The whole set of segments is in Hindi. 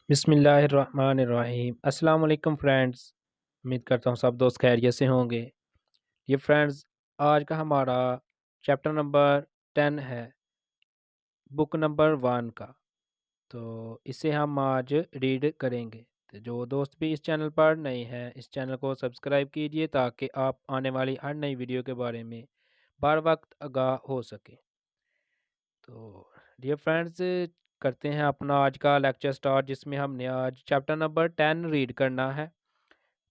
बिस्मिल्लाहिर्रहमानिर्रहीम अस्सलाम वालेकुम फ्रेंड्स। उम्मीद करता हूँ सब दोस्त खैरियत से होंगे। ये फ्रेंड्स, आज का हमारा चैप्टर नंबर 10 है, बुक नंबर 1 का। तो इसे हम आज रीड करेंगे। तो जो दोस्त भी इस चैनल पर नए हैं, इस चैनल को सब्सक्राइब कीजिए ताकि आप आने वाली हर नई वीडियो के बारे में बर वक्त आगाह हो सके। तो डियर फ्रेंड्स, करते हैं अपना आज का लेक्चर स्टार्ट, जिसमें हमने आज चैप्टर नंबर 10 रीड करना है।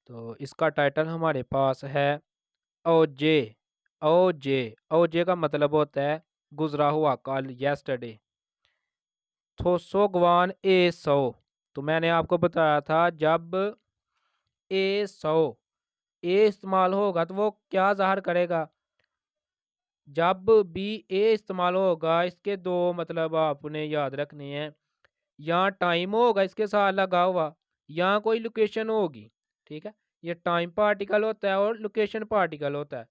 तो इसका टाइटल हमारे पास है ओजे। ओजे ओजे का मतलब होता है गुजरा हुआ कल, येस्टरडे। थोसो गवान ए सौ। तो मैंने आपको बताया था, जब ए सौ ए इस्तेमाल होगा तो वो क्या ज़ाहिर करेगा। जब भी ए इस्तेमाल होगा, इसके दो मतलब आपने याद रखने हैं। यहाँ टाइम होगा इसके साथ लगा हुआ, यहाँ कोई लोकेशन होगी। ठीक है, ये टाइम पार्टिकल होता है और लोकेशन पार्टिकल होता है।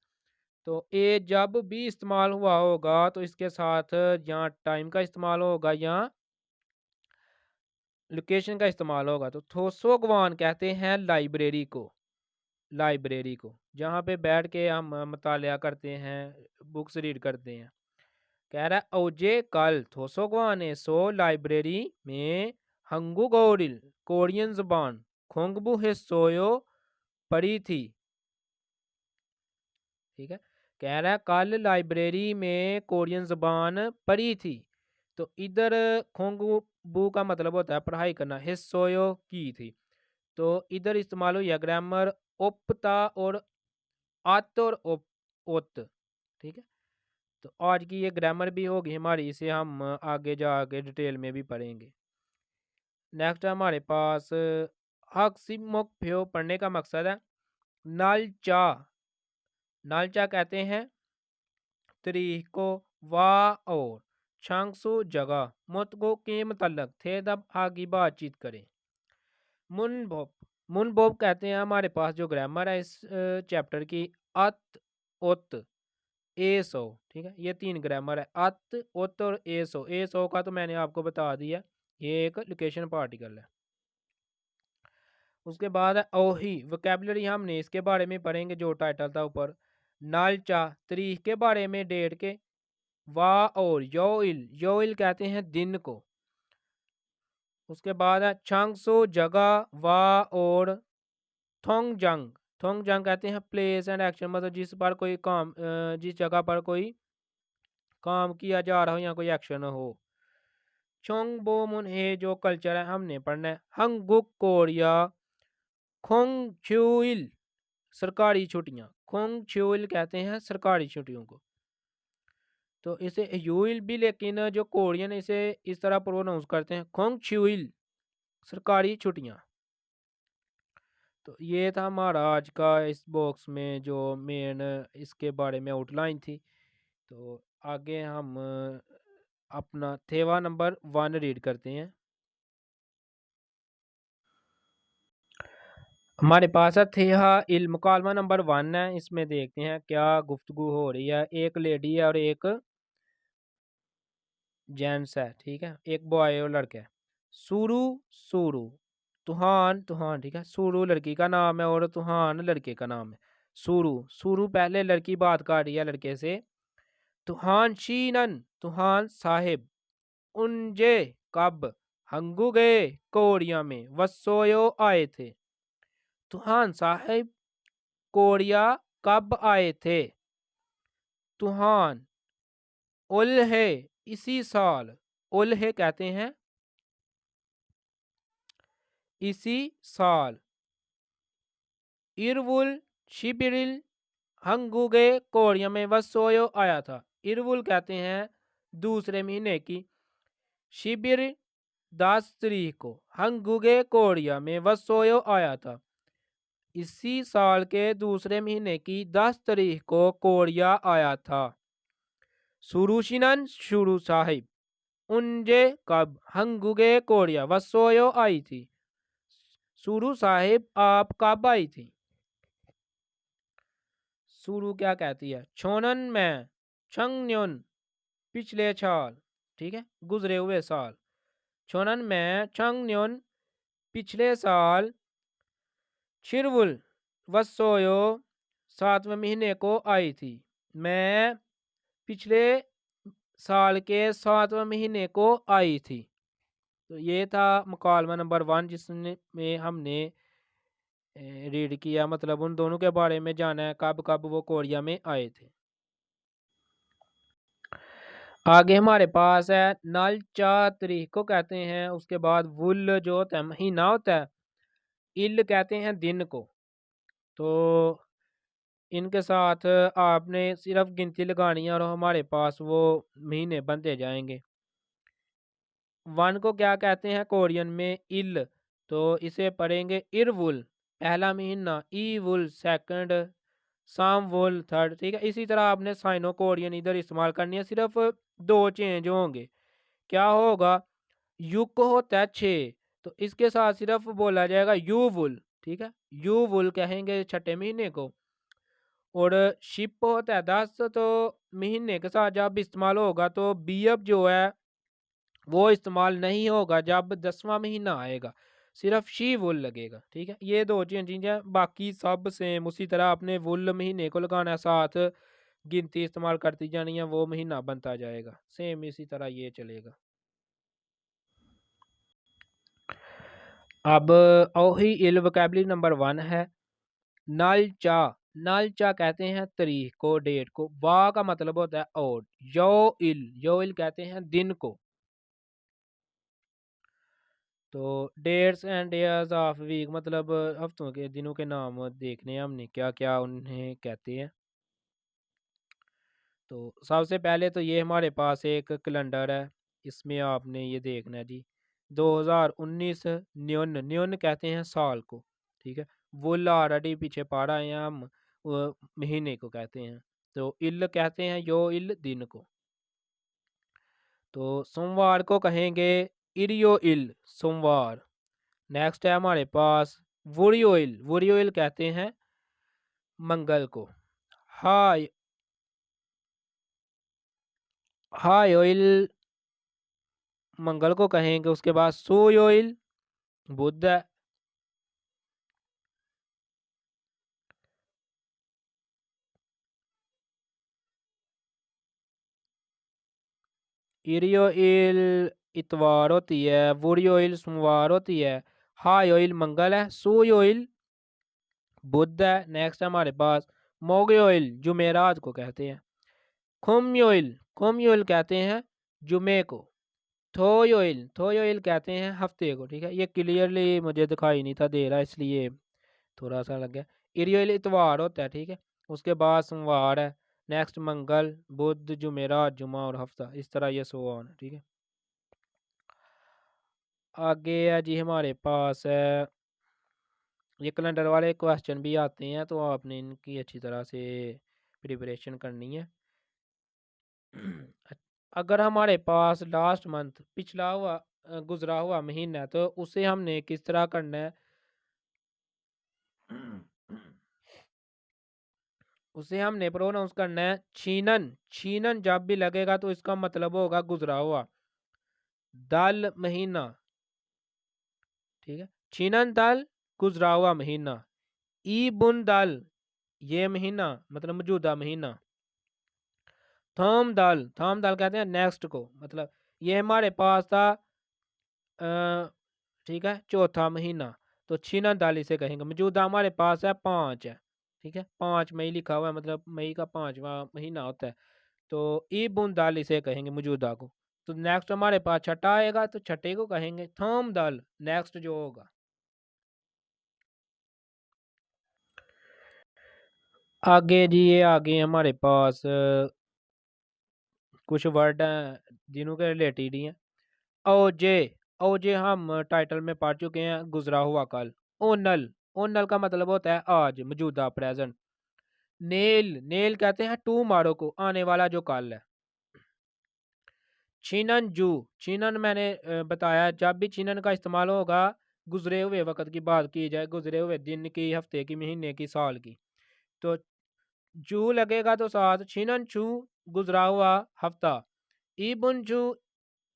तो ए जब भी इस्तेमाल हुआ होगा तो इसके साथ यहाँ टाइम का इस्तेमाल होगा, यहाँ लोकेशन का इस्तेमाल होगा। तो थोसोगवान कहते हैं लाइब्रेरी को। लाइब्रेरी को जहाँ पे बैठ के हम मतालिया करते हैं, बुक्स रीड करते हैं। कह रहा है ओजे कल थोसोगवान सो लाइब्रेरी में हंगू गौरिल कोरियन जबान खोंगबू हिस्सोयो पढ़ी थी। ठीक है, कह रहा है कल लाइब्रेरी में कोरियन जबान पढ़ी थी। तो इधर खोंगबू का मतलब होता है पढ़ाई करना, हिस्सोयो की थी। तो इधर इस्तेमाल हुई है ग्रामर ओपता और आत और ओत। ठीक है, तो आज की ये ग्रामर भी होगी हमारी, इसे हम आगे जाके डिटेल में भी पढ़ेंगे। नेक्स्ट हमारे पास हक पढ़ने का मकसद है नालचा। नालचा कहते हैं तरीक को, वाह और छांगसु जगह मुतगो के मतलब थे तब आगे बातचीत करें। मुनबोप मुनबोप कहते हैं हमारे पास जो ग्रामर है इस चैप्टर की, अत उत ए सो। ठीक है, ये तीन ग्रामर है, अत उत और ए सो। ए सो का तो मैंने आपको बता दिया, ये एक लोकेशन पार्टिकल है। उसके बाद है ओही वोकेबलरी, हमने इसके बारे में पढ़ेंगे जो टाइटल था ऊपर। नालचा तारीख के बारे में, डेट के। वाह और योइल, योइल कहते हैं दिन को। उसके बाद है छांगसो जगह, वाह और थोंगजंग। थोंगजंग कहते हैं प्लेस एंड एक्शन, मतलब जिस पर कोई काम जिस जगह पर कोई काम किया जा रहा हो या कोई एक्शन हो। चोंगबो मुनहे जो कल्चर है हमने पढ़ना है। हंगुक कोरिया खोंगछुइल सरकारी छुट्टियां। खोंगछुइल कहते हैं सरकारी छुट्टियों को। तो इसे यूइल भी, लेकिन जो कोरियन इसे इस तरह प्रोनाउंस करते हैं खोंगछुइल सरकारी छुट्टियां। तो ये था हमारा आज का इस बॉक्स में जो मेन इसके बारे में आउटलाइन थी। तो आगे हम अपना थेवा नंबर 1 रीड करते हैं। हमारे पास है थेहा इल मुकालमा नंबर 1 है। इसमें देखते हैं क्या गुफ्तगू हो रही है। एक लेडी है और एक जेंट्स है। ठीक है, एक बॉय और लड़का है। सुरु सुरु तुहान तुहान। ठीक है, सुरु लड़की का नाम है और तुहान लड़के का नाम है। सुरु सुरु पहले लड़की बात कर रही है लड़के से। तुहान शीनन तुहान साहिब उनजे कब हंगू गए कोरिया में वसोयो आए थे। तुहान साहिब कोरिया कब आए थे। तुहान उल्हे इसी साल। उल्हे कहते हैं इसी साल। इरवुल शिबिरिल हंगुगे कोरिया में वसोयो आया था। इरवुल कहते हैं दूसरे महीने की, शिबिर 10 तारीख को, हंगुगे कोरिया में वसोयो आया था। इसी साल के दूसरे महीने की 10 तारीख को कोरिया आया था। सुरुशिनन शुरू साहिब उनजे कब हंगुगे कोरिया वसोयो आई थी। सुरु साहिब आप कब आई थी। सुरु क्या कहती है, छोनन में छंगन्योन पिछले साल। ठीक है, गुजरे हुए साल। छोनन में छंगन्योन पिछले साल शिरवुल वसोयो 7वें महीने को आई थी। मैं पिछले साल के 7वें महीने को आई थी। तो ये था मुकालमा नंबर 1 जिसमें में हमने रीड किया, मतलब उन दोनों के बारे में जाना है कब कब वो कोरिया में आए थे। आगे हमारे पास है नल चा तारीख को कहते हैं, उसके बाद वुल जो होता है महीना होता है, इल कहते हैं दिन को। तो इनके साथ आपने सिर्फ गिनती लगानी है और हमारे पास वो महीने बनते जाएंगे। 1 को क्या कहते हैं कोरियन में, इल, तो इसे पढ़ेंगे इरवुल पहला महीना, ई वुल सेकंड, साम वुल थर्ड। ठीक है, इसी तरह आपने साइनो कोरियन इधर इस्तेमाल करनी है, सिर्फ 2 चेंज होंगे। क्या होगा, युग होता है 6, तो इसके साथ सिर्फ बोला जाएगा यू वुल। ठीक है, यू वुल कहेंगे छठे महीने को। और शिप होता है 10, तो महीने के साथ जब इस्तेमाल होगा तो बीएफ जो है वो इस्तेमाल नहीं होगा जब 10वां महीना आएगा, सिर्फ शी वुल लगेगा। ठीक है, ये 2 चेंजिंग है, बाकी सब सेम उसी तरह आपने वुल महीने को लगाना है, साथ गिनती इस्तेमाल करती जानी है, वो महीना बनता जाएगा, सेम इसी तरह ये चलेगा। अब ओही इल वोकैबुलरी नंबर 1 है नल चा। नल चा कहते हैं तारीख को, डेट को। वाह का मतलब होता है और। यो इल कहते हैं दिन को। तो dates and days of week मतलब हफ्तों के दिनों के नाम देखने हैं हमने क्या क्या उन्हें कहते हैं। तो सबसे पहले तो ये हमारे पास एक कैलेंडर है, इसमें आपने ये देखना है जी 2019 न्यून, न्यून कहते हैं साल को। ठीक है, वुल ऑलरेडी पीछे पढ़ा है हम, वो महीने को कहते हैं। तो इल कहते हैं यो इल दिन को। तो सोमवार को कहेंगे इरियो इल सोमवार। नेक्स्ट है हमारे पास वुरियोइल, वुरियोइल कहते हैं मंगल को। हाय हाय ऑयल मंगल को कहेंगे। उसके बाद सोयोइल बुध है। इरियोइल इतवार होती है, वुरियोइल सोमवार होती है, हायोइल मंगल है, सोयोइल बुध है। नेक्स्ट हमारे पास मोगयोइल जुमेरात को कहते हैं। खुमयोइल, खुमयोइल कहते हैं जुमे को। थोयोइल, थोयोइल कहते हैं हफ्ते को। ठीक है, ये क्लियरली मुझे दिखाई नहीं था दे रहा, इसलिए थोड़ा सा लग गया। इरियोइल इतवार होता है। ठीक है, उसके बाद सोमवार है, नेक्स्ट मंगल, बुध, जुमेरात, जुमा और हफ्ता, इस तरह ये सो ऑन है। ठीक है, आगे है जी हमारे पास है, ये कैलेंडर वाले क्वेश्चन भी आते हैं, तो आपने इनकी अच्छी तरह से प्रिपरेशन करनी है। अगर हमारे पास लास्ट मंथ पिछला हुआ गुजरा हुआ महीना है, तो उसे हमने किस तरह करना है, उसे हमने प्रोनाउंस करना है छीनन। छीनन जब भी लगेगा तो इसका मतलब होगा गुजरा हुआ। दल महीना। ठीक है, छीनन दल गुजरा हुआ महीना। ई बुन दल ये महीना मतलब मौजूदा महीना। थम दाल कहते हैं नेक्स्ट को, मतलब ये हमारे पास था ठीक है चौथा महीना, तो छीना दाल इसे कहेंगे। मौजूदा हमारे पास है 5 है। ठीक है, 5 मई लिखा हुआ है, मतलब मई का 5वां महीना होता है, तो ई बुन दाल इसे कहेंगे मौजूदा को। तो नेक्स्ट हमारे पास छठा आएगा, तो छठे को कहेंगे थम दाल, नेक्स्ट जो होगा। आगे जी ये आगे हमारे पास कुछ वर्ड हैं जिन्हों के रिलेटेड ही हैं। ओजे, ओजे हम टाइटल में पढ़ चुके हैं, गुजरा हुआ कल। ओनल, ओनल का मतलब होता है आज, मौजूदा, प्रेजेंट। नेल, नेल कहते हैं टू मारो को, आने वाला जो कल है। छिनन जू, छिनन मैंने बताया जब भी छिनन का इस्तेमाल होगा गुजरे हुए वक्त की बात की जाए, गुजरे हुए दिन की, हफ्ते की, महीने की, साल की, तो जू लगेगा तो साथ छिनन छू गुजरा हुआ हफ्ता। इबुन जू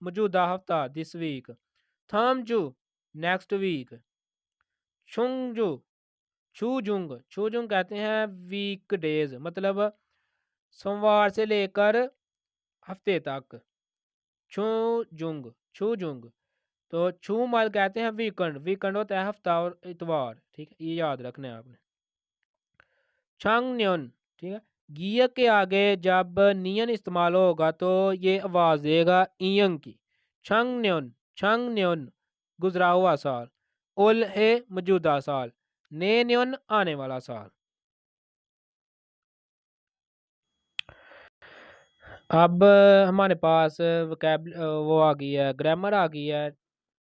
मौजूदा हफ्ता, दिस वीक। थर्म जू नेक्स्ट वीक। छुंगजू, छूजुंग, छूजुंग कहते हैं वीक डेज, मतलब सोमवार से लेकर हफ्ते तक। छूजुंग, छूजुंग। तो छूमल कहते हैं वीकेंड, वीकेंड होता है हफ्ता और इतवार, ठीक है, ये याद रखना है आपने। छंगन्यन, ठीक है, गिय के आगे जब नियन इस्तेमाल होगा तो ये आवाज देगा इयंग की। छंगन्यन, छंगन्यन गुजरा हुआ साल, उल है मौजूदा साल, ने न्यन आने वाला साल। अब हमारे पास वो आ गई है, ग्रामर आ गई है।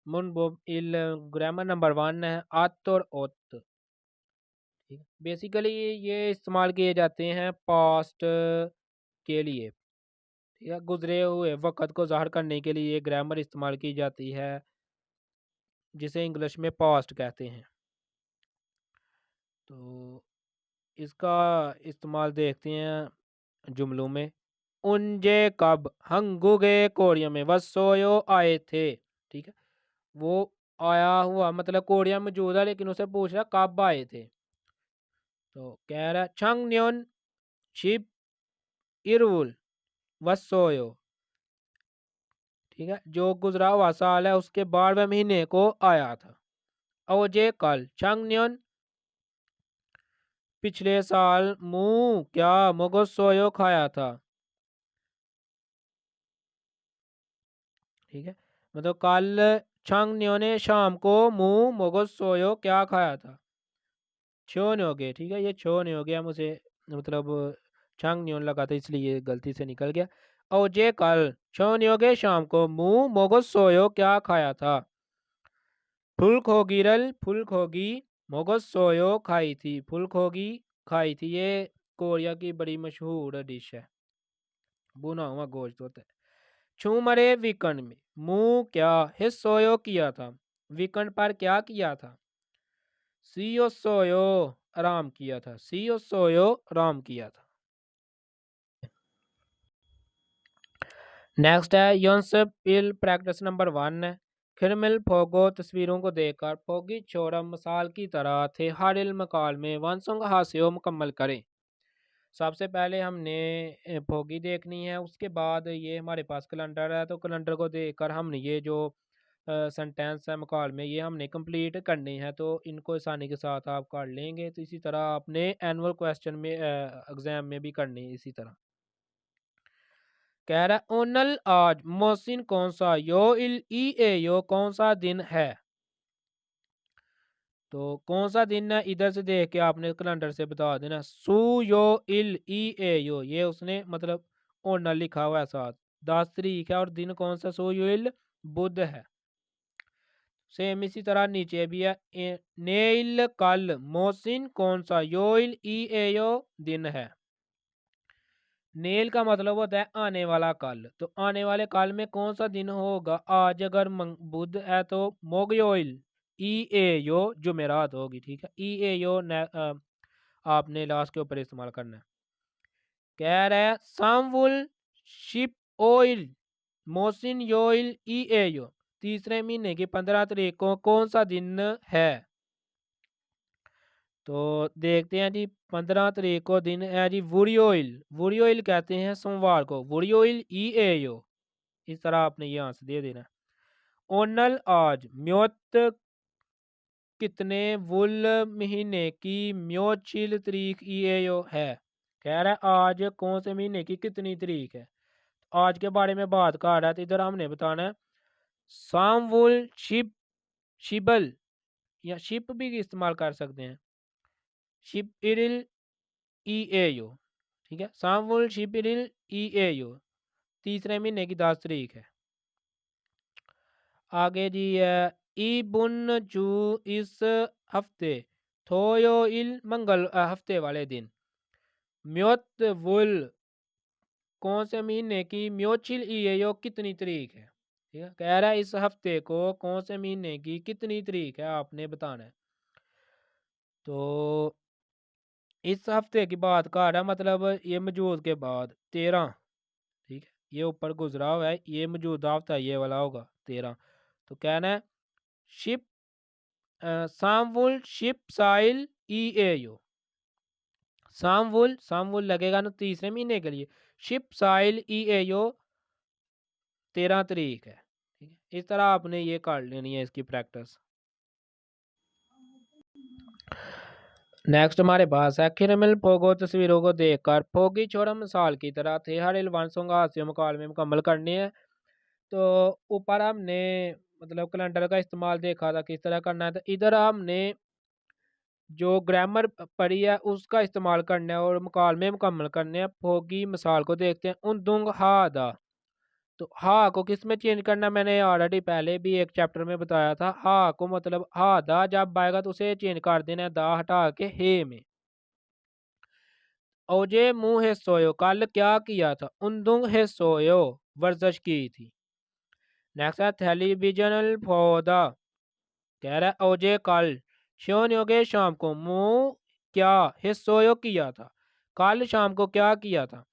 मुनबो इल ग्रामर नंबर 1 है आत और ओत। ठीक है, बेसिकली ये इस्तेमाल किए जाते हैं पास्ट के लिए, ठीक है, गुजरे हुए वक़्त को ज़ाहिर करने के लिए ये ग्रामर इस्तेमाल की जाती है, जिसे इंग्लिश में पास्ट कहते हैं। तो इसका इस्तेमाल देखते हैं जुमलों में। उनजे कब हंगुगे कोरिया में वसोयो आए थे, ठीक है, वो आया हुआ मतलब कोरिया में मौजूद है, लेकिन उसे पूछ रहा कब आए थे। तो कह रहा छंगन्योन छिप इरुल वसोयो, ठीक है, जो गुजरा हुआ साल है उसके 12वें महीने को आया था। ओजे कल छंगन्योन पिछले साल मुंह क्या मोगोसोयो खाया था, ठीक है, मतलब कल छंगन्यो ने शाम को मुंह मोगोसोयो क्या खाया था। छो ने हो गए, ठीक है, ये छो ने हो गया, मुझे मतलब छंग न्योन लगा था इसलिए गलती से निकल गया। और जे कल छो ने हो गए शाम को मुंह मोगोस सोयो क्या खाया था। फुल खोगिरल फुल खोगी मोगोस सोयो खाई थी, फुल खोगी खाई थी, ये कोरिया की बड़ी मशहूर डिश है, भुना हुआ गोश्त होता है। छू मरे वीकेंड में मुंह क्या हिस्सोयो किया था, वीकेंड पर क्या किया था। सीओ सोयो आराम किया था, सीओ सोयो आराम किया था। नेक्स्ट है यंसपिल प्रैक्टिस नंबर 1 है। खिरमिल फोगो तस्वीरों को देखकर फोगी चोरम मसाल की तरह थे, हर इल्म काल में वंसंग हास्यो मुकम्मल करें। सबसे पहले हमने फोगी देखनी है, उसके बाद ये हमारे पास कैलेंडर है, तो कैलेंडर को देखकर हमने ये जो सेंटेंस है मकाल में ये हमने कंप्लीट करनी है, तो इनको आसानी के साथ आप कर लेंगे। तो इसी तरह आपने एनुअल क्वेश्चन में एग्जाम में भी करनी है इसी तरह। कह रहा है ओनल आज मोहसिन कौन सा यो इल ई ए यो कौन सा दिन है। तो कौन सा दिन है इधर से देख के आपने कैलेंडर से बता देना। सू यो इल ई ए यो, ये उसने मतलब ओनल लिखा हुआ है साथ, 10 तारीख है और दिन कौन सा सू यो इल बुध है। सेम इसी तरह नीचे भी है नेल कल मोहसिन कौन सा यो इल ई ए यो दिन है। नेल का मतलब होता है आने वाला कल, तो आने वाले कल में कौन सा दिन होगा। आज अगर बुध है तो मोगयोइल ई ए यो जुमेरात होगी, ठीक है, ई ए यो आपने लास्ट के ऊपर इस्तेमाल करना है। कह रहा है सामवुल शिप ऑयल मोसिन योइल ई ए यो, तीसरे महीने की 15 तारीख को कौन सा दिन है। तो देखते हैं जी, 15 तारीख को दिन है जी वुरियोइल, वुरियोइल कहते हैं सोमवार को, वुरियोइल ई ए यो, इस तरह आपने ये आंसर दे देना। ओनल आज म्योत कितने वुल महीने की म्योचिल तारीख ई ए यो है। कह रहा है आज कौन से महीने की कितनी तारीख है, आज के बारे में बात कर रहा है, तो इधर हमने बताना है सामवुल शिप, शिबल या शिप भी इस्तेमाल कर सकते हैं, ship Iril E A you, ठीक है, सामवुल शिपिरिल ई ए यू, तीसरे महीने की 10 तारीख है। आगे जी है ई बुन जू इस हफ्ते थोयो इल मंगल हफ्ते वाले दिन। म्योत वुल कौन से महीने की म्योचिल ई ए यो कितनी तारीख है, ठीक है, कह रहा है इस हफ्ते को कौन से महीने की कितनी तारीख है आपने बताना है। तो इस हफ्ते की बात कर रहा है, मतलब ये मौजूद के बाद 13, ठीक है, ये ऊपर गुजरा हुआ है, ये मौजूदा हफ्ता ये वाला होगा 13। तो कहना है शिप सामवुल शिप साइल EAU। सामवुल लगेगा ना तीसरे महीने के लिए। शिप साइल EAU 13 तारीख है। ठीक है, इस तरह आपने ये कर लेनी है इसकी प्रैक्टिस। नेक्स्ट हमारे पास है खिरमिल फोगो तस्वीरों को देखकर फोगी छोरा मिसाल की तरह थे, हर इलवांसों का हास्य मुकालमे मुकम्मल करनी है। तो ऊपर हमने मतलब कैलेंडर का इस्तेमाल देखा था किस तरह करना है, तो इधर हमने जो ग्रामर पढ़ी है उसका इस्तेमाल करना है और मुकालमे मुकम्मल करने हैं। फोगी मिसाल को देखते हैं। उन दुंग हा दा, तो हा को किस में चेंज करना है मैंने ऑलरेडी पहले भी एक चैप्टर में बताया था। हा को मतलब हा दा जब आएगा तो उसे चेंज कर देना है दा हटा के हे में। ओजे मुंह है सोयो, कल क्या किया था। उन है सोयो, वर्जिश की थी। नेक्स्ट है टेलीविजनल पौधा, कह रहा है ओजे कल शोन योगे शाम को मुंह क्या है सोयो किया था, कल शाम को क्या किया था।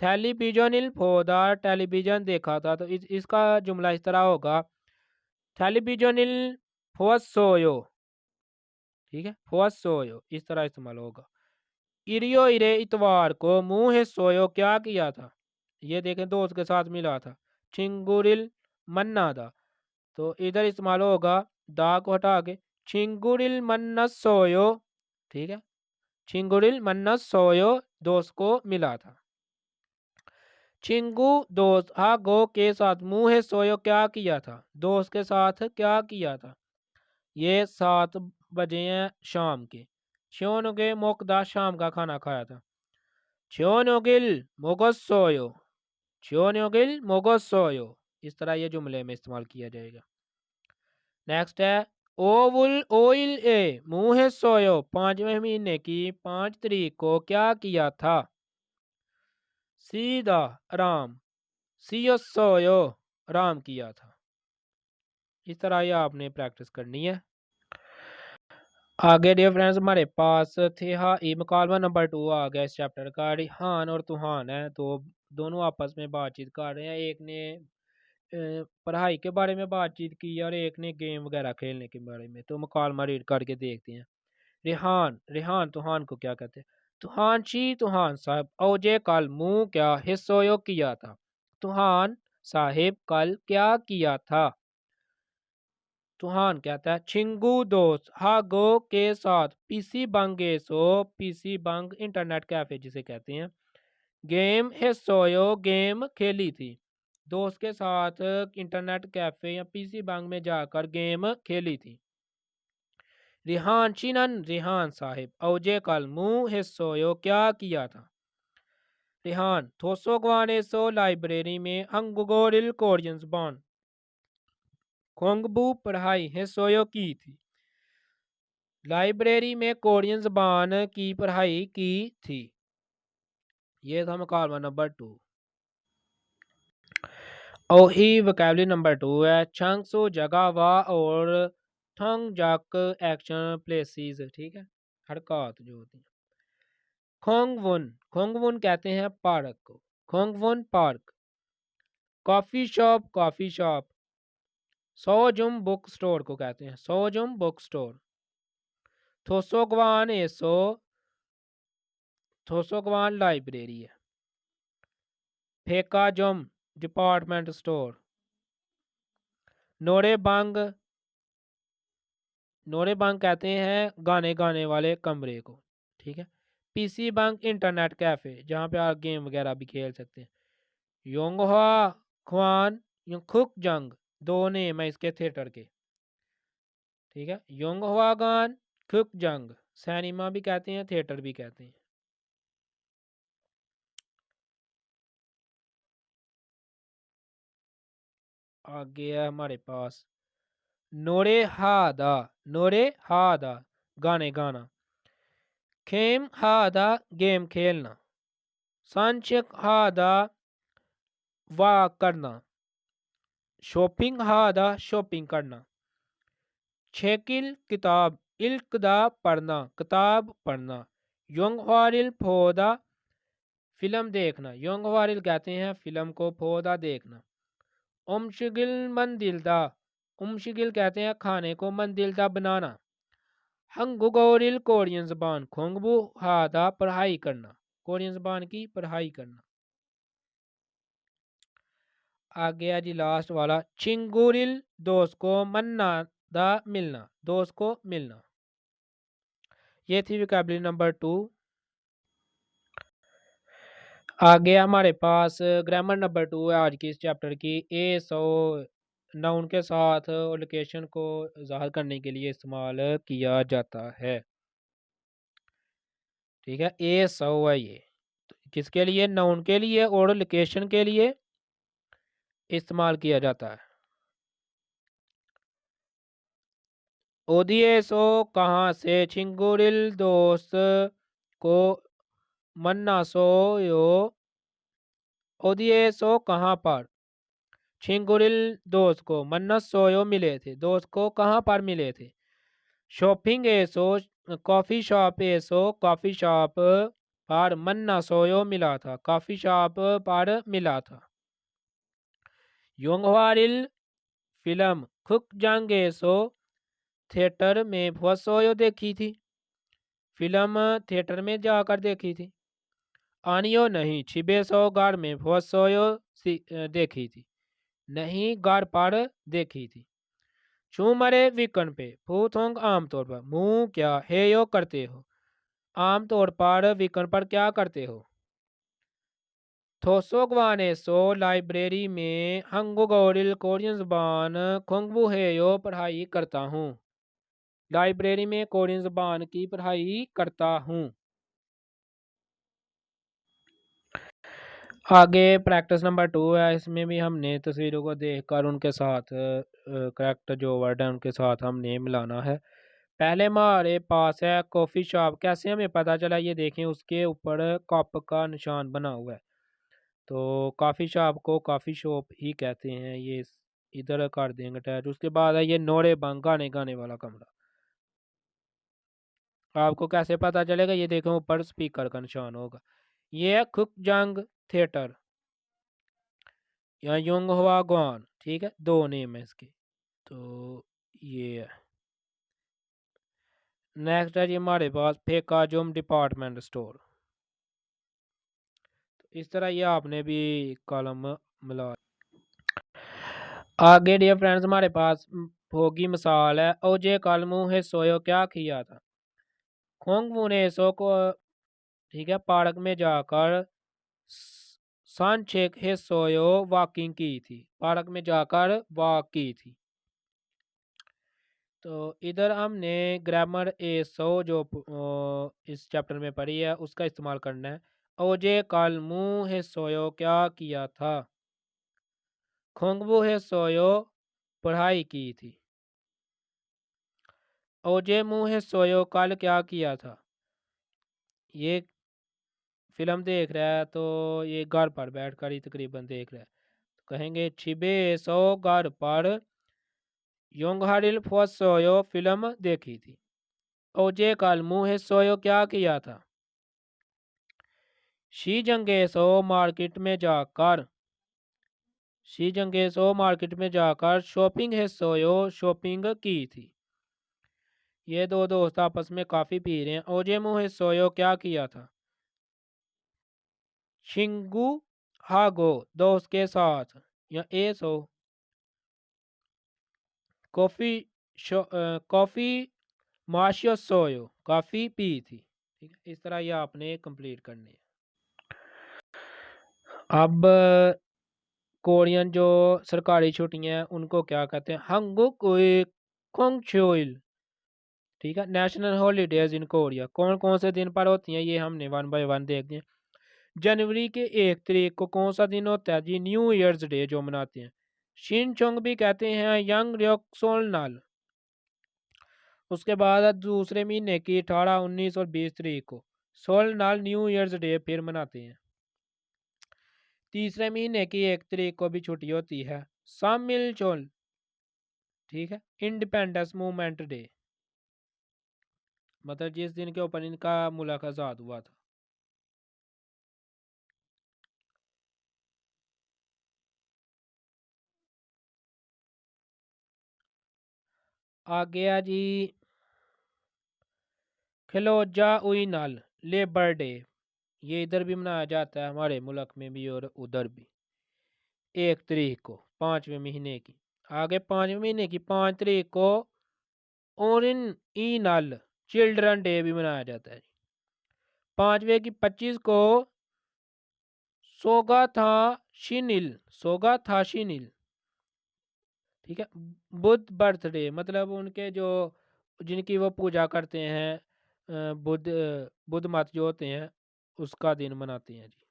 टेलीविजनल पौधा, टेलीविजन देखा था, तो इसका जुमला इस तरह होगा टेलीविजनल फोसोयो। ठीक है, फोसोयो इस तरह इस्तेमाल होगा। इरियो इरे इतवार को मुंह है सोयो क्या किया था, ये देखें दोस्त के साथ मिला था। चिंगुरिल मन्ना दा, तो इधर इस्तेमाल होगा दा को हटा के चिंगुरिल मन्ना सोयो। ठीक है, चिंगुरिल मन्ना सोयो दोस्त को मिला था। चिंगू दोस्त हा गो के साथ मुंह है सोयो क्या किया था, दोस्त के साथ क्या किया था। ये 7 बजे हैं शाम के। श्योनोगे मोकदा शाम का खाना खाया था। श्योनोगिल मोगोसोयो, श्योनोगिल मोगोसोयो इस तरह ये जुमले में इस्तेमाल किया जाएगा। नेक्स्ट है ओवुल ओइल ए मुंह है सोयो 5वें महीने की 5 तारीख को क्या किया था। सीधा आराम, सीओ सोयो आराम किया था। इस तरह ये आपने प्रैक्टिस करनी है। आगे डियर फ्रेंड्स हमारे पास थे हा ई मुकालमा नंबर 2 आ गया इस चैप्टर का। रिहान और तुहान है, तो दोनों आपस में बातचीत कर रहे हैं। एक ने पढ़ाई के बारे में बातचीत की और एक ने गेम वगैरह खेलने के बारे में। तो मुकालमा रीड करके देखते हैं। रेहान, रेहान तुहान को क्या कहते हैं। तुहान ची तुहान साहब औजे कल मुंह क्या हिस्सोयो किया था। तुहान साहिब कल क्या किया था। तुहान कहता है छिंगू दोस्त हागो के साथ पीसी बंगे सो, पीसी बंग इंटरनेट कैफे जिसे कहते हैं, गेम हिस्सोयो गेम खेली थी। दोस्त के साथ इंटरनेट कैफे या पीसी बंग में जाकर गेम खेली थी। रिहान चिनन रिहान साहिब औजे कल मुंह हिस्सोयो क्या किया था। रिहान थोसो गवाने सो लाइब्रेरी में हंगुगोरिल कोरियंस बॉन, खोंगबू पढ़ाई हिस्सोयो की थी। लाइब्रेरी में कोरियन जबान की पढ़ाई की थी। ये था मुकालमा नंबर 2। ओही वोकैबुलरी नंबर 2 है चंगसो जगह वाह और ठंग जक एक्शन प्लेसेस। ठीक है, हरकत जो होती है। खोंगवुन, खोंगवुन कहते हैं पार्क को, खोंगवुन park. Coffee shop, coffee shop. सोजुम बुक स्टोर को कहते हैं, सोजुम बुक स्टोर। थोसोगवान एसो, थोसोगवान लाइब्रेरी है। फेकाजुम डिपार्टमेंट स्टोर। नोरेबंग, नोरेबंग कहते हैं गाने गाने वाले कमरे को। ठीक है। पीसी बंग इंटरनेट कैफे जहाँ पे आप गेम वगैरह भी खेल सकते हैं। योंगहा ख्वान खुक जंग, दो नेम है इसके थिएटर के। ठीक है, योंगहा गान खुक जंग, सिनेमा भी कहते हैं थिएटर भी कहते हैं। आगे है हमारे पास नोरे हादा, नोरे हादा गाने गाना। खेम हादा गेम खेलना। संचक हादा वाह करना। शॉपिंग हादा शॉपिंग करना। छेकिल किताब इल्कदा पढ़ना, किताब पढ़ना। योंगवारिल फोदा फिल्म देखना, योंगवारिल कहते हैं फिल्म को, फोदा देखना। ओमशगिल मंदिलदा उमशिकिल कहते हैं खाने को मंजिलदा बनाना। हंगुगोरिल कोरियन जबान खोंगबू हादा पढ़ाई करना, कोरियन जबान की पढ़ाई करना। आगे है जी लास्ट वाला, चिंगुरिल दोस्त को मन्ना दा मिलना, दोस्त को मिलना। ये थी वोकैबुलरी नंबर 2। आगे हमारे पास ग्रामर नंबर 2 है आज की इस चैप्टर की। ए सो नाउन के साथ लोकेशन को ज़ाहिर करने के लिए इस्तेमाल किया जाता है। ठीक है, ए सो है ये तो किसके लिए, नाउन के लिए और लोकेशन के लिए इस्तेमाल किया जाता है। ओदिएसो कहाँ से, छिंगुरिल दोस्त को मन्नासो यो, ओदिएसो कहाँ पर, छिंगुरिल दोस्त को मन्नस सोयो मिले थे, दोस्त को कहाँ पर मिले थे। शॉपिंग एसो कॉफ़ी शॉप एसो, कॉफ़ी शॉप पर मन्ना सोयो मिला था, कॉफ़ी शॉप पर मिला था। योंगवारिल फिल्म खुक जंग एसो थिएटर में फसोयो देखी थी, फिल्म थिएटर में जाकर देखी थी। आनियो नहीं छिबे सौ गार में फसोयो देखी थी, नहीं गार पर देखी थी। छू मरे वीकन पे फूथोंग आमतौर पर, मुंह क्या है यो करते हो, आमतौर पर वीकन पर क्या करते हो। थोसोगवाने सो लाइब्रेरी में हंगोगोरिल कोरियन जबान खोंगबू है यो पढ़ाई करता हूँ, लाइब्रेरी में कोरियन जबान की पढ़ाई करता हूँ। आगे प्रैक्टिस नंबर 2 है, इसमें भी हमने तस्वीरों को देखकर उनके साथ करेक्ट जो वर्ड है उनके साथ हमने मिलाना है। पहले हमारे पास है कॉफ़ी शॉप, कैसे हमें पता चला, ये देखें उसके ऊपर कप का निशान बना हुआ है, तो कॉफ़ी शॉप को कॉफ़ी शॉप ही कहते हैं। ये इधर कर देंगे अटैच। उसके बाद है ये नोरे बंग, गाने गाने वाला कमरा। आपको कैसे पता चलेगा, ये देखें ऊपर स्पीकर का निशान होगा। ये है खुक जंग थिएटर या योंग हवा ग्वान, ठीक है, दो नेम है इसके। तो ये है। नेक्स्ट है जी हमारे पास फेकाजुम डिपार्टमेंट स्टोर। तो इस तरह ये आपने भी कॉलम मिला। आगे डियर फ्रेंड्स हमारे पास होगी मिसाल है, ओजे कल मुँह है सोयो क्या किया था। खोंगवू ने सो को, ठीक है, पार्क में जाकर सांचेक है सोयो वॉकिंग की थी, पार्क में जाकर वॉक की थी। तो इधर हमने ग्रामर ए सो जो इस चैप्टर में पढ़ी है उसका इस्तेमाल करना है। ओजे कल मुँह है सोयो क्या किया था, खोंगबू है सोयो पढ़ाई की थी। ओजे मुँह है सोयो कल क्या किया था, ये फिल्म देख रहा है तो ये घर पर बैठ कर ही तकरीबन देख रहा है, तो कहेंगे छिबे सो घर पर योंगहारिल फॉस सोयो फिल्म देखी थी। ओजे कल मुँह है सोयो क्या किया था, शी जंगेसो मार्केट में जाकर, शी जंगेसो मार्केट में जाकर शॉपिंग है सोयो शॉपिंग की थी। ये दो दोस्त आपस में काफ़ी पी रहे हैं। ओजे मुँह है सोयो क्या किया था, शिंगू हागो दोस्त के साथ या ए सो कॉफ़ी कॉफ़ी माशियो सोयो काफ़ी पी थी। ठीक है, इस तरह ये आपने कंप्लीट करने हैं। अब कोरियन जो सरकारी छुट्टियां हैं उनको क्या कहते हैं, हंगुकुई खोंगचोइल। ठीक है, नेशनल हॉलीडेज इन कोरिया कौन कौन से दिन पर होती हैं ये हमने वन बाय वन देखते हैं। जनवरी के 1 तारीख को कौन सा दिन होता है जी, न्यू ईयर्स डे जो मनाते हैं। शिनचोंग भी कहते हैं यंग रयोक्सोल नाल। उसके बाद दूसरे महीने की 18, 19 और 20 तारीख को सोल नाल न्यू ईयर्स डे फिर मनाते हैं। तीसरे महीने की 1 तारीख को भी छुट्टी होती है, सामिल चोल, ठीक है, इंडिपेंडेंस मूवमेंट डे, मतलब जिस दिन के ऊपर इनका मुल्क आज़ाद हुआ था। आ गया जी खिलौजा उई नल लेबर डे। ये इधर भी मनाया जाता है हमारे मुल्क में भी और उधर भी 1 तारीख को 5वें महीने की। आगे 5वें महीने की 5 तारीख को ओरिन ई नल चिल्ड्रन डे भी मनाया जाता है। 5वें की 25 को सोगा था शिनिल, ठीक है। बुद्ध बर्थडे मतलब उनके जो जिनकी वो पूजा करते हैं बुद्ध मत जो होते हैं उसका दिन मनाते हैं जी।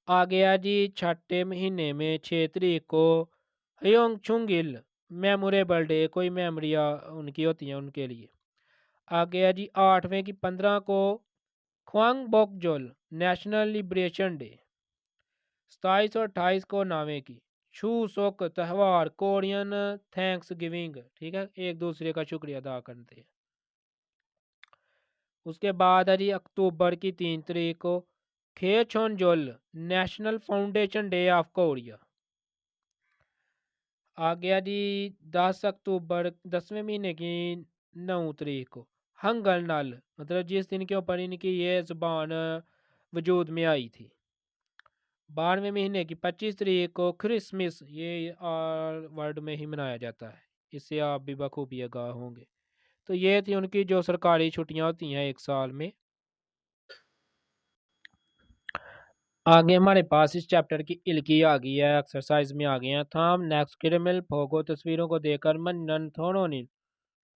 आ गया जी 6 महीने में 6 तारीख को हयोंग चुंगिल मेमोरेबल डे, कोई मेमोरिया उनकी होती हैं उनके लिए। आ गया जी 8वें की 15 को ख्वांग बोकजोल नेशनल लिबरेशन डे। 27 और 28 को नावे की छू सोक त्यौहार कोरियन थैंक्स गिविंग, ठीक है, एक दूसरे का शुक्रिया अदा करते हैं। उसके बाद है जी अक्टूबर की 3 तारीख को खे छोनजोल national foundation day of Korea. आ गया जी 10 अक्टूबर 10वें महीने की 9 तारीख को हंगल नल मतलब जिस दिन के ऊपर इनकी ये जुबान वजूद में आई थी। 12वें महीने की 25 तारीख को क्रिसमस, ये वर्ल्ड में ही मनाया जाता है, इससे आप भी बखूबी आगाह होंगे। तो ये थी उनकी जो सरकारी छुट्टियां होती हैं एक साल में। आगे हमारे पास इस चैप्टर की इल्की आ गई है, एक्सरसाइज में आ गए हैं। थाम नेक्स्ट क्रिमिनल फोगो तस्वीरों को देखकर मनन थोड़ोनिल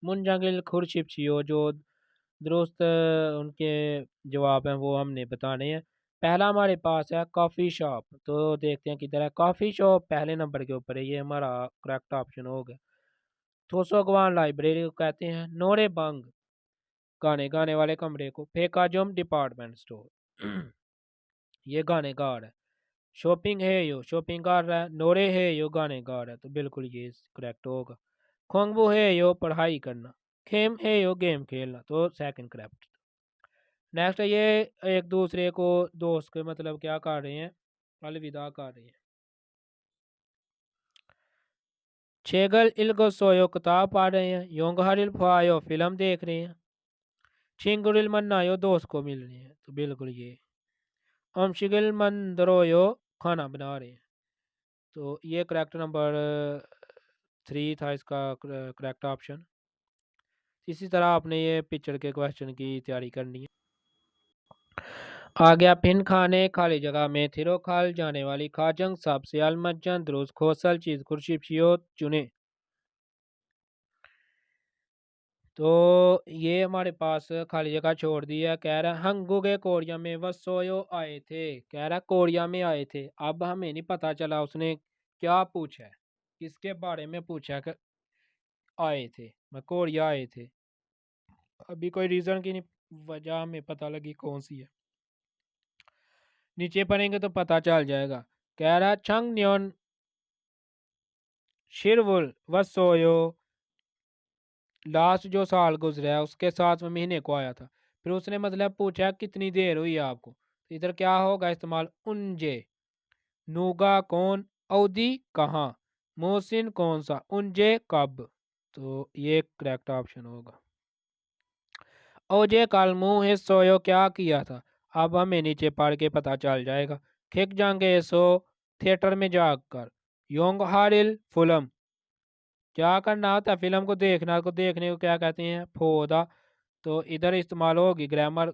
मुंजागिल खुरशिपशियो, जो दुरुस्त उनके जवाब हैं वो हमने बताने हैं। पहला हमारे पास है कॉफ़ी शॉप, तो देखते हैं किधर है। कॉफ़ी शॉप पहले नंबर के ऊपर है, ये हमारा करेक्ट ऑप्शन हो गया। थोसोगवान लाइब्रेरी को कहते हैं। नोरे बंग गाने गाने वाले कमरे को। फेकाजुम डिपार्टमेंट स्टोर ये गाने गा रहा है। शॉपिंग है यो शॉपिंग कर रहा है। नोरे है यो गाने गा रहा है, तो बिल्कुल ये करेक्ट होगा। खोंगबू है यो पढ़ाई करना। खेम है यो गेम खेलना, तो सेकंड करेक्ट। नेक्स्ट है ये एक दूसरे को दोस्त के मतलब क्या कर रहे हैं, अलविदा कर रहे हैं। छेगल इल्गो सोयो किताब पढ़ रहे हैं। योंगहरिल फायो फिल्म देख रहे हैं। छिंगुरिल मन्नायो दोस्त को मिल रहे हैं, तो बिल्कुल ये। अमशिगिल मंदरोयो खाना बना रहे हैं, तो ये करेक्ट नंबर 3 था इसका करेक्ट ऑप्शन। इसी तरह आपने ये पिक्चर के क्वेश्चन की तैयारी करनी है। आ गया फिन खाने खाली जगह में थिरो खाल जाने वाली खाजंग सब सियाल मज्जन द्रुस खोसल चीज खुर्शीब शियो चुने। तो ये हमारे पास खाली जगह छोड़ दी है। कह रहा है हंगुगे कोरिया में वसोयो आए थे, कह रहा है कोरिया में आए थे। अब हमें नहीं पता चला उसने क्या पूछा है, किसके बारे में पूछा कि आए थे, मैं कोरिया आए थे। अभी कोई रीजन की नहीं वजह हमें पता लगी कौन सी है, नीचे पढ़ेंगे तो पता चल जाएगा। कह रहा छंग न्योन शिरवुल वसोयो लास्ट जो साल गुजरा है उसके 7वें महीने को आया था। फिर उसने मतलब पूछा कितनी देर हुई आपको, तो इधर क्या होगा इस्तेमाल उनजे। नूगा कौन, अवधि कहाँ, मोहसिन कौन सा, उनजे कब, तो ये करेक्ट ऑप्शन होगा। ओजे कल मुंह है सोयो क्या किया था, अब हमें नीचे पढ़ के पता चल जाएगा। खिक जाएंगे सो थिएटर में जाकर। योंग हारिल फिल्म क्या करना होता है, फिल्म को देखना, को देखने को क्या कहते हैं फोदा। तो इधर इस्तेमाल होगी ग्रामर,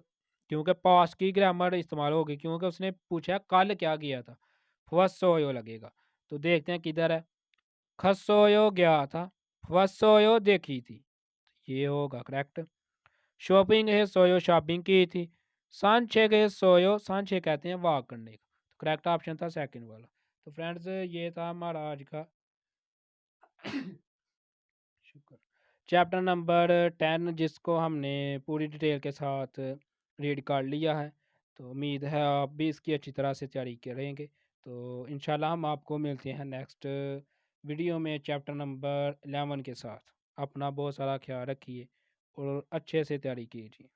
क्योंकि पास्ट की ग्रामर इस्तेमाल होगी, क्योंकि उसने पूछा कल क्या किया था। फवसोयो लगेगा, तो देखते हैं किधर है। खसोयो गया था, फवसोयो देखी थी, ये होगा करेक्ट। शॉपिंग है सोयो शॉपिंग की थी। सांचे के सोयो सांचे कहते हैं वॉक करने का, तो करेक्ट ऑप्शन था सेकंड वाला। तो फ्रेंड्स ये था हमारा आज का शुक्र चैप्टर नंबर 10, जिसको हमने पूरी डिटेल के साथ रीड कर लिया है। तो उम्मीद है आप भी इसकी अच्छी तरह से तैयारी करेंगे। तो इंशाल्लाह हम आपको मिलते हैं नेक्स्ट वीडियो में चैप्टर नंबर 11 के साथ। अपना बहुत सारा ख्याल रखिए और अच्छे से तैयारी कीजिए।